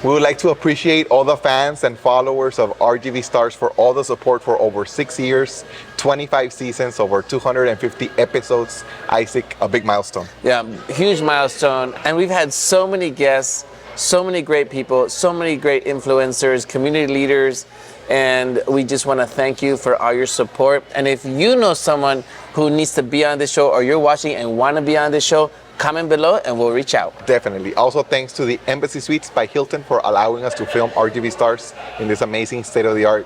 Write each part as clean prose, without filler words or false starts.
We would like to appreciate all the fans and followers of RGV Stars for all the support for over 6 years, 25 seasons, over 250 episodes. Isaac, a big milestone. Yeah, huge milestone. And we've had so many guests, so many great people, so many great influencers, community leaders, and we just want to thank you for all your support. And if you know someone who needs to be on this show, or you're watching and want to be on this show, comment below and we'll reach out. Definitely. Also, thanks to the Embassy Suites by Hilton for allowing us to film RGV Stars in this amazing state-of-the-art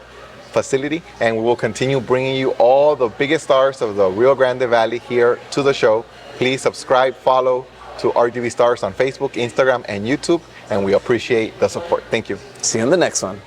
facility. And we will continue bringing you all the biggest stars of the Rio Grande Valley here to the show. Please subscribe, follow to RGV Stars on Facebook, Instagram, and YouTube. And we appreciate the support. Thank you. See you in the next one.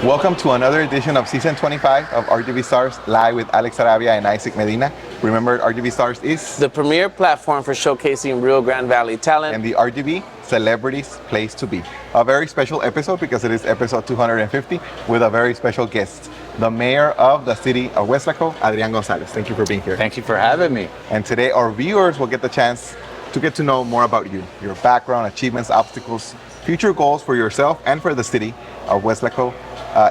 Welcome to another edition of Season 25 of RGV Stars, live with Alex Arabia and Isaac Medina. Remember, RGV Stars is the premier platform for showcasing Rio Grande Valley talent and the RGV Celebrities Place to Be. A very special episode because it is episode 250 with a very special guest, the mayor of the city of Weslaco, Adrian Gonzalez. Thank you for being here. Thank you for having me. And today our viewers will get the chance to get to know more about you, your background, achievements, obstacles, future goals for yourself and for the city of Weslaco,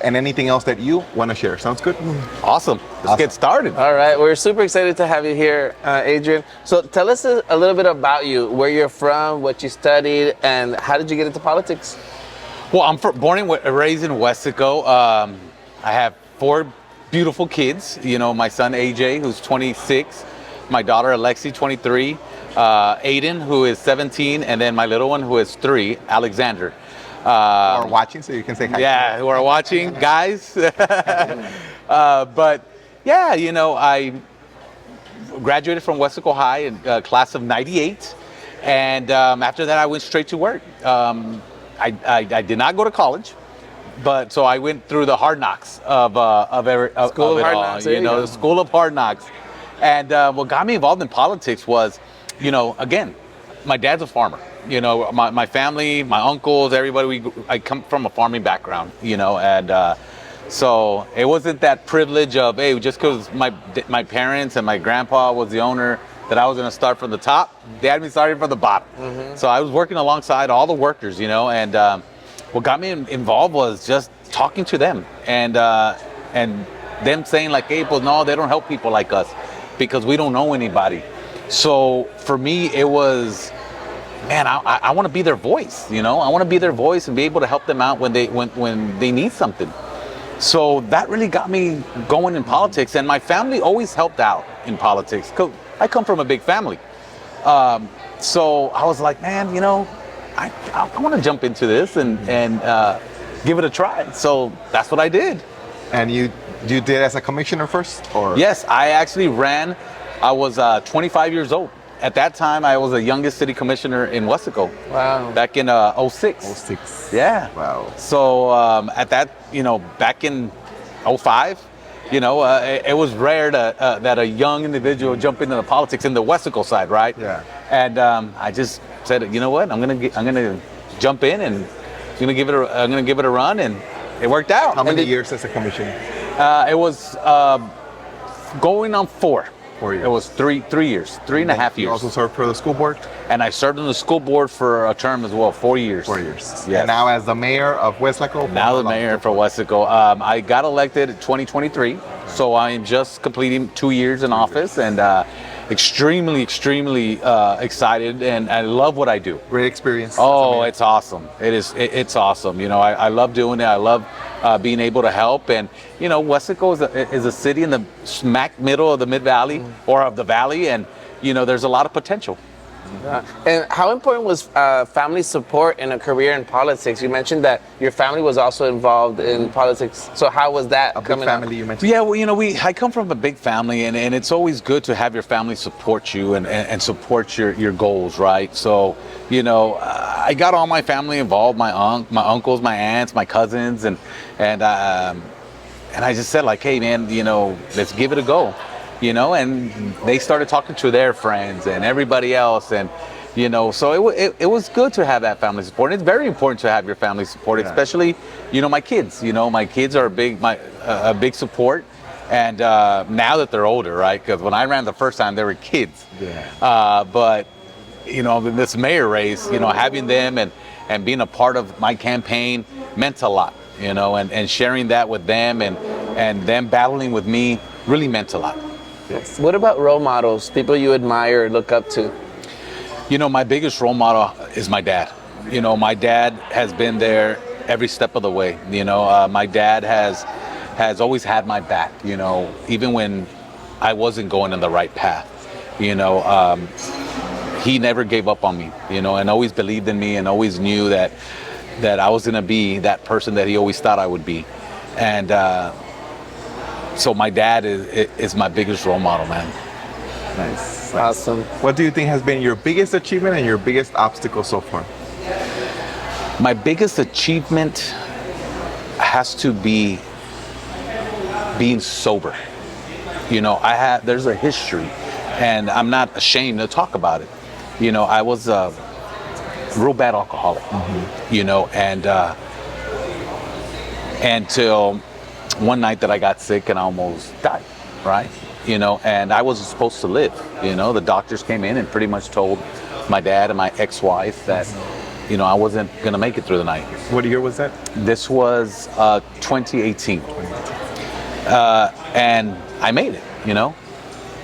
and anything else that you want to share. Sounds good? Awesome. Let's get started. All right, we're super excited to have you here, Adrian. So tell us a little bit about you, where you're from, what you studied, and how did you get into politics? Well, I'm born and raised in Weslaco. I have 4 beautiful kids. You know, my son AJ, who's 26, my daughter Alexi, 23, Aiden, who is 17, and then my little one, who is 3, Alexander. Who are watching, so you can say hi. Yeah, who are watching, guys. But yeah, you know, I graduated from Weslaco High in class of '98, and after that I went straight to work. I did not go to college, but so I went through the hard knocks of School of Hard Knocks, you know, the School of Hard Knocks. And what got me involved in politics was, you know, again, my dad's a farmer. You know, my family, my uncles, everybody. I come from a farming background. You know, and so it wasn't that privilege of, hey, just because my parents and my grandpa was the owner, that I was going to start from the top. They had me starting from the bottom. So I was working alongside all the workers, you know, and what got me involved was just talking to them and them saying like, hey, well, no, they don't help people like us because we don't know anybody. So for me, it was, man, I want to be their voice, you know, I want to be their voice and be able to help them out when they need something. So that really got me going in politics, and my family always helped out in politics. I come from a big family. So I was like, man, you know, I want to jump into this and give it a try. So that's what I did. And you did as a commissioner first? Or? Yes, I actually ran. I was 25 years old. At that time, I was the youngest city commissioner in Weslaco. Wow. Back in 06. 06. Yeah. Wow. So at that, you know, back in 05, you know, it was rare that a young individual jump into the politics in the Weslaco side, right? Yeah. And I just said, you know what, I'm gonna jump in and I'm gonna give it a run, and it worked out. How many years as a commissioner? It was going on 4. 4 years. It was three years, 3.5 years. You also served for the school board? And I served on the school board for a term as well, 4 years. 4 years. Yes. And now as the mayor of Weslaco? Now the mayor for Weslaco. I got elected in 2023, so I am just completing 2 years in office, and extremely excited, and I love what I do. Great experience. Oh, it's awesome. It's awesome. You know, I love doing it. I love being able to help. And, you know, Weslaco is a city in the smack middle of the Mid-Valley or of the Valley. And, you know, there's a lot of potential. And how important was family support in a career in politics? You mentioned that your family was also involved in politics. So how was that coming family up? you mentioned? Yeah, well, you know, I come from a big family, and it's always good to have your family support you and support your goals, right? So, you know, I got all my family involved, my uncles, my aunts, my cousins, and I just said like, hey, man, you know, let's give it a go. You know, and they started talking to their friends and everybody else, and you know, so it was good to have that family support. And it's very important to have your family support, especially, you know, my kids. You know, my kids are a big support, and now that they're older, right? Because when I ran the first time, they were kids. Yeah. But you know, in this mayor race, you know, having them and being a part of my campaign meant a lot. You know, and sharing that with them and them battling with me really meant a lot. Yes. What about role models, people you admire or look up to? You know, my biggest role model is my dad. You know, my dad has been there every step of the way. You know, my dad has always had my back, you know, even when I wasn't going in the right path. You know, he never gave up on me, you know, and always believed in me and always knew that I was going to be that person that he always thought I would be. And so my dad is my biggest role model, man. Nice. Awesome. What do you think has been your biggest achievement and your biggest obstacle so far? My biggest achievement has to be being sober. You know, there's a history, and I'm not ashamed to talk about it. You know, I was a real bad alcoholic, you know, and until one night that I got sick and I almost died, right? You know, and I wasn't supposed to live. You know, the doctors came in and pretty much told my dad and my ex-wife that, you know, I wasn't gonna make it through the night. What year was that? This was 2018. And I made it, you know?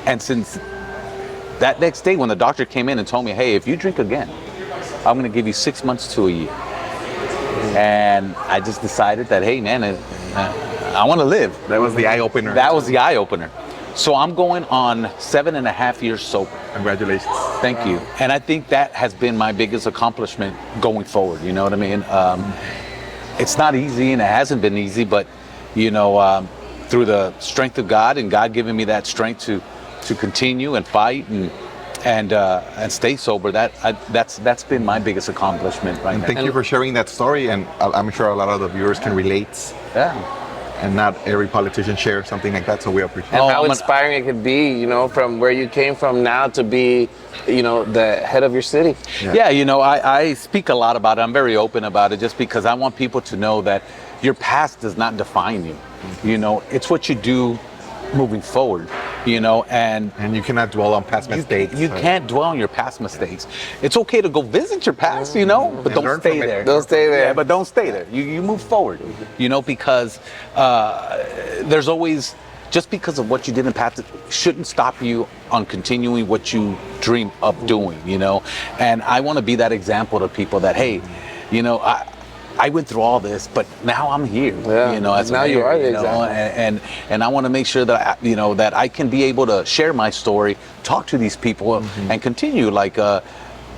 And since that next day when the doctor came in and told me, hey, if you drink again, I'm gonna give you 6 months to a year. And I just decided that, hey, man, I want to live. That was the eye opener. That was the eye opener. So I'm going on 7.5 years sober. Congratulations. Thank you. And I think that has been my biggest accomplishment going forward. You know what I mean? It's not easy, and it hasn't been easy, but you know, through the strength of God and God giving me that strength to continue and fight and stay sober, that's been my biggest accomplishment right now. Thank you for sharing that story, and I'm sure a lot of the viewers can relate. Yeah. and not every politician shares something like that. So we appreciate And it. how inspiring it could be, you know, from where you came from now to be, you know, the head of your city. Yeah, you know, I speak a lot about it. I'm very open about it just because I want people to know that your past does not define you. You know, it's what you do moving forward, you know, and you cannot dwell on past mistakes. You can't dwell on your past mistakes. It's okay to go visit your past, you know, but don't stay there. Don't stay there. Yeah, but don't stay there. You move forward, you know, because there's always, just because of what you did in the past, it shouldn't stop you on continuing what you dream of doing, you know. And I want to be that example to people that, hey, you know, I went through all this, but now I'm here. Yeah. You know, as now mayor, you are the you know, example. and I want to make sure that you know that I can be able to share my story, talk to these people, and continue like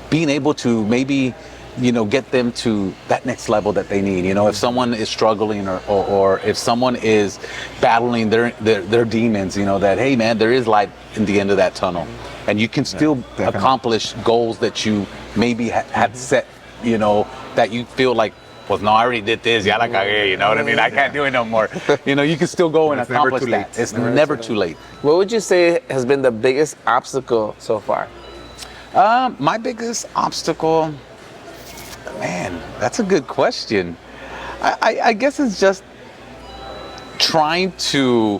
being able to maybe, you know, get them to that next level that they need. You know, if someone is struggling or if someone is battling their demons, you know, that, hey man, there is light in the end of that tunnel, and you can still accomplish goals that you maybe had set, you know, that you feel like, well, no, I already did this. Ya la cagué, you know what I mean? I can't do it no more. You know, you can still go and accomplish that. It's never too late. What would you say has been the biggest obstacle so far? My biggest obstacle, man, that's a good question. I guess it's just trying to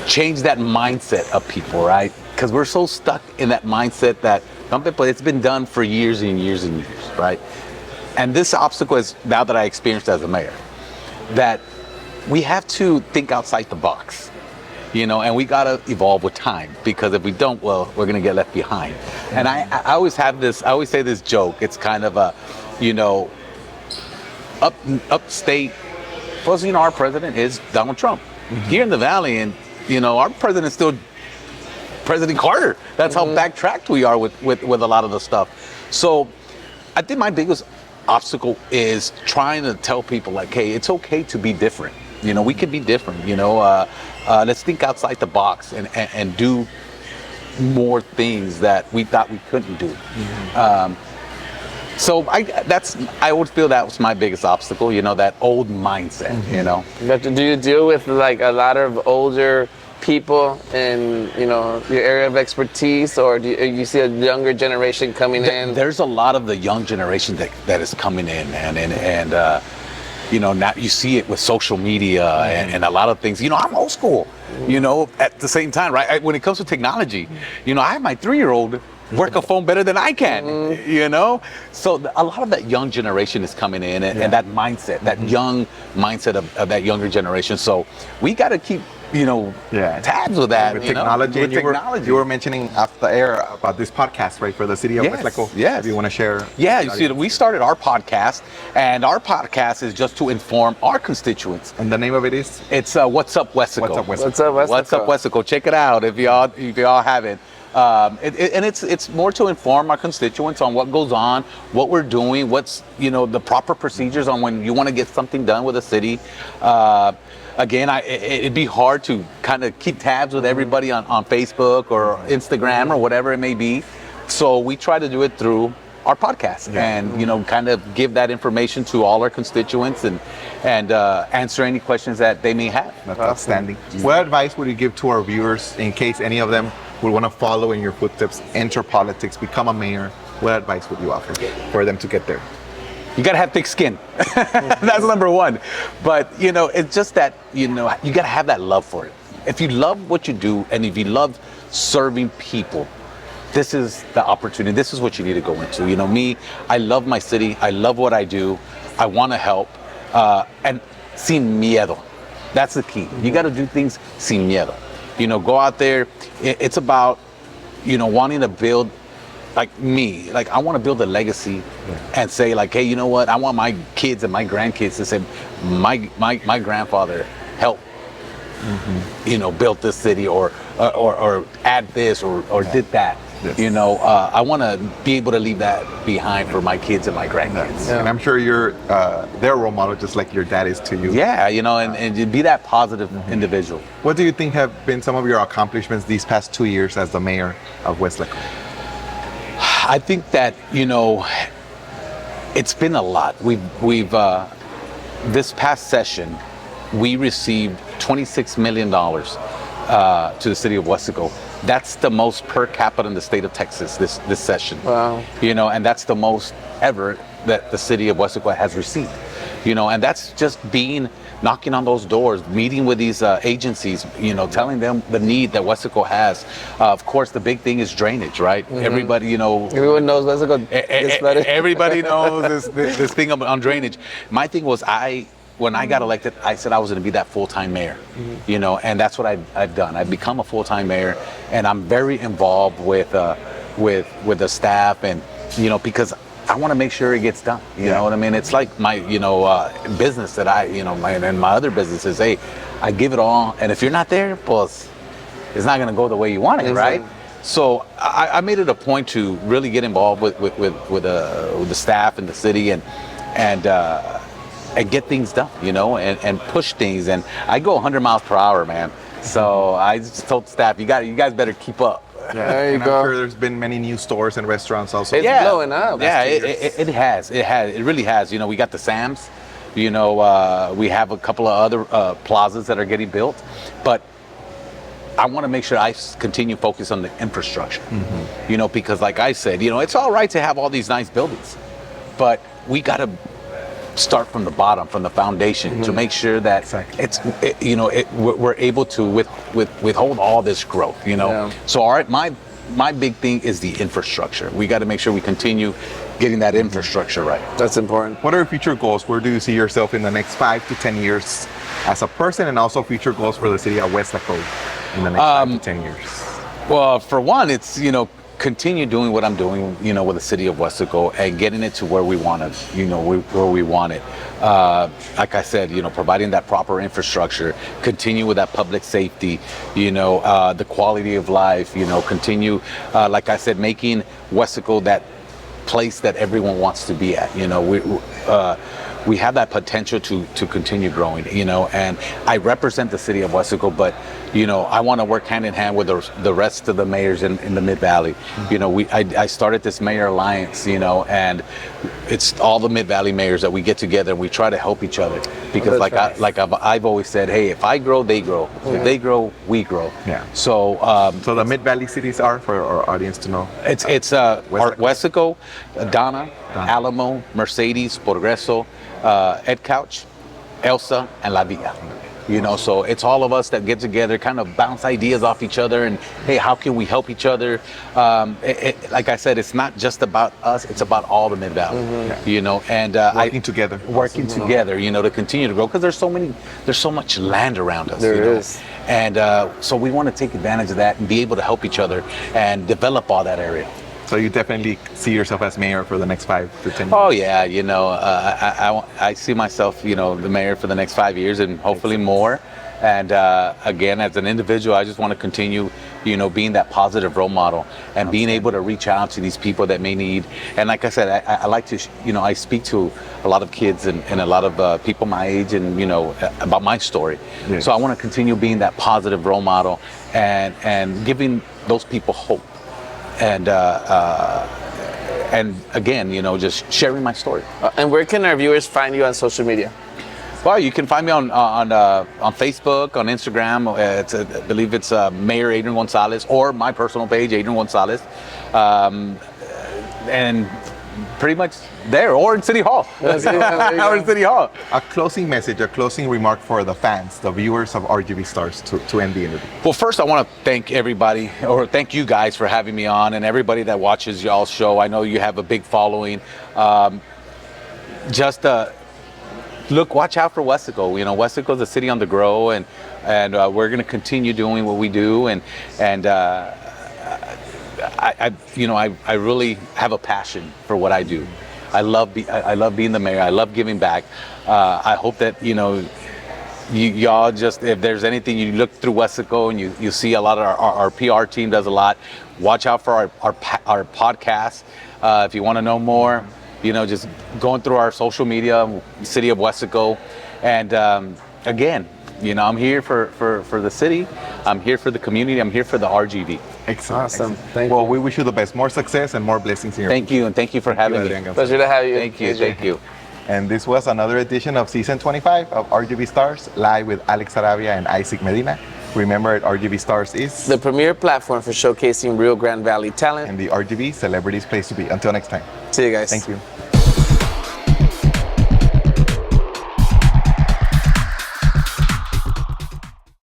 change that mindset of people, right? Because we're so stuck in that mindset that it's been done for years and years and years, right? And this obstacle is, now that I experienced as a mayor, that we have to think outside the box, you know, and we gotta evolve with time, because if we don't, well, we're gonna get left behind. And I always say this joke. It's kind of a, you know, upstate. Well, you know, our president is Donald Trump. Here in the Valley, and you know, our president is still President Carter. That's how backtracked we are with a lot of the stuff. So I think my biggest obstacle is trying to tell people like, hey, it's okay to be different. You know, we can be different, you know, let's think outside the box and do more things that we thought we couldn't do. So I would feel that was my biggest obstacle, you know, that old mindset, you know. But do you deal with like a lot of older people in, you know, your area of expertise, or do you see a younger generation coming in? There's a lot of the young generation that is coming in, man, and you know, now you see it with social media and a lot of things. You know, I'm old school, you know, at the same time, right? When it comes to technology, you know, I have my 3-year-old work a phone better than I can, you know? So a lot of that young generation is coming in, and that mindset, that young mindset of that younger generation. So we got to keep, you know, tabs with that. With technology. With technology. You were mentioning off the air about this podcast, right, for the city of Weslaco. Yes. If you want to share. Yeah, you see, we started our podcast, and our podcast is just to inform our constituents. And the name of it is? It's What's Up Weslaco. What's Up Weslaco. What's up, Weslaco? What's Up Weslaco. Check it out if y'all haven't. And it's more to inform our constituents on what goes on, what we're doing, what's, you know, the proper procedures on when you want to get something done with a city. Again, it'd be hard to kind of keep tabs with everybody on Facebook or Instagram or whatever it may be. So we try to do it through our podcast and, you know, kind of give that information to all our constituents and answer any questions that they may have. That's outstanding. What advice would you give to our viewers in case any of them would want to follow in your footsteps, enter politics, become a mayor? What advice would you offer for them to get there? You gotta have thick skin. That's number one. But, you know, it's just that, you know, you gotta have that love for it. If you love what you do, and if you love serving people, this is the opportunity. This is what you need to go into. You know, me, I love my city. I love what I do. I want to help. And sin miedo. That's the key. You got to do things sin miedo. You know, go out there. It's about, you know, wanting to build, like me, like I want to build a legacy and say like, hey, you know what? I want my kids and my grandkids to say, my grandfather helped, you know, built this city or add this or did that. Yes. You know, I want to be able to leave that behind for my kids and my grandkids. Yeah. And I'm sure you're their role model, just like your dad is to you. Yeah, you know, and be that positive individual. What do you think have been some of your accomplishments these past 2 years as the mayor of Weslaco? I think that, you know, it's been a lot. We've this past session, we received $26 million to the city of Weslaco. That's the most per capita in the state of Texas this session. Wow. You know, and that's the most ever that the city of Weslaco has received. You know, and that's just knocking on those doors, meeting with these agencies, you know, telling them the need that Weslaco has. Of course, the big thing is drainage, right? Mm-hmm. Everybody, you know. Everyone knows Weslaco gets better. Everybody knows this thing on drainage. My thing was, when I got elected, I said I was going to be that full-time mayor, you know, and that's what I've done. I've become a full-time mayor, and I'm very involved with the staff, and you know, because I want to make sure it gets done. You know what I mean? It's like my business that my other businesses. Hey, I give it all, and if you're not there, pues, it's not going to go the way you want it, right? So I made it a point to really get involved with the staff and the city and get things done, you know, and push things. And I go 100 miles per hour, man. So I just told staff, you guys better keep up. Yeah, there you go. I'm sure there's been many new stores and restaurants also. It's blowing up. Yeah, it has. It really has. You know, we got the Sam's. You know, we have a couple of other plazas that are getting built, but I want to make sure I continue focus on the infrastructure. You know, because like I said, you know, it's all right to have all these nice buildings, but we got to start from the bottom, from the foundation, to make sure that we're able to withhold all this growth. You know, so all right, my big thing is the infrastructure. We got to make sure we continue getting that infrastructure right. That's important. What are your future goals? Where do you see yourself in the next 5 to 10 years as a person, and also future goals for the city of Weslaco in the next 5 to 10 years? Well, for one, it's, you know, continue doing what I'm doing, you know, with the city of Weslaco and getting it to where we want it, you know, where we want it. Like I said, you know, providing that proper infrastructure, continue with that public safety, you know, the quality of life, you know, continue, like I said, making Weslaco that place that everyone wants to be at. You know, we have that potential to continue growing, you know, and I represent the city of Weslaco, but, you know, I want to work hand in hand with the rest of the mayors in the Mid-Valley. You know, I started this Mayor Alliance, you know, and it's all the Mid-Valley mayors that we get together and we try to help each other, because I've always said, hey, if I grow, they grow. If they grow, we grow. Yeah. So so the Mid-Valley cities are, for our audience to know? It's Weslaco, Donna, Alamo, Mercedes, Progreso, Ed Couch, Elsa, and La Villa. You know, so it's all of us that get together, kind of bounce ideas off each other, and hey, how can we help each other? Like I said, it's not just about us; it's about all the Mid-Valley. You know, and working together, you know, to continue to grow, because there's so much land around us. There is, and so we want to take advantage of that and be able to help each other and develop all that area. So you definitely see yourself as mayor for the next 5 to 10 years? Oh yeah, you know, I see myself, you know, the mayor for the next 5 years and hopefully more. And again, as an individual, I just want to continue, you know, being that positive role model and being able to reach out to these people that may need. And like I said, I like to, you know, I speak to a lot of kids and a lot of people my age, and, you know, about my story. Yes. So I want to continue being that positive role model and giving those people hope. And again, you know, just sharing my story. And where can our viewers find you on social media? Well, you can find me on Facebook, on Instagram. I believe it's Mayor Adrian Gonzalez, or my personal page, Adrian Gonzalez, and pretty much there, or in City Hall. Or in City Hall. A closing message, a closing remark for the fans, the viewers of RGV Stars to end the interview. Well, first I want to thank everybody, or thank you guys for having me on, and everybody that watches y'all's show. I know you have a big following. Watch out for Weslaco. You know, Weslaco is a city on the grow, and we're going to continue doing what we do, and I really have a passion for what I do. I love being the mayor. I love giving back. I hope that, you know, y'all just, if there's anything, you look through Weslaco and you see a lot of our PR team does a lot. Watch out for our podcast. If you want to know more, you know, just going through our social media, City of Weslaco. And again, you know, I'm here for the city. I'm here for the community. I'm here for the RGV. Excellent. Awesome. Excellent. Thank well, you. we wish you the best, more success and more blessings in your Thank you, and thank you for having me. Pleasure to have you. Thank you. And this was another edition of season 25 of RGV Stars, live with Alex Arabia and Isaac Medina. Remember, RGV Stars is the premier platform for showcasing Rio Grande Valley talent and the RGV Celebrities Place to Be. Until next time. See you guys. Thank you.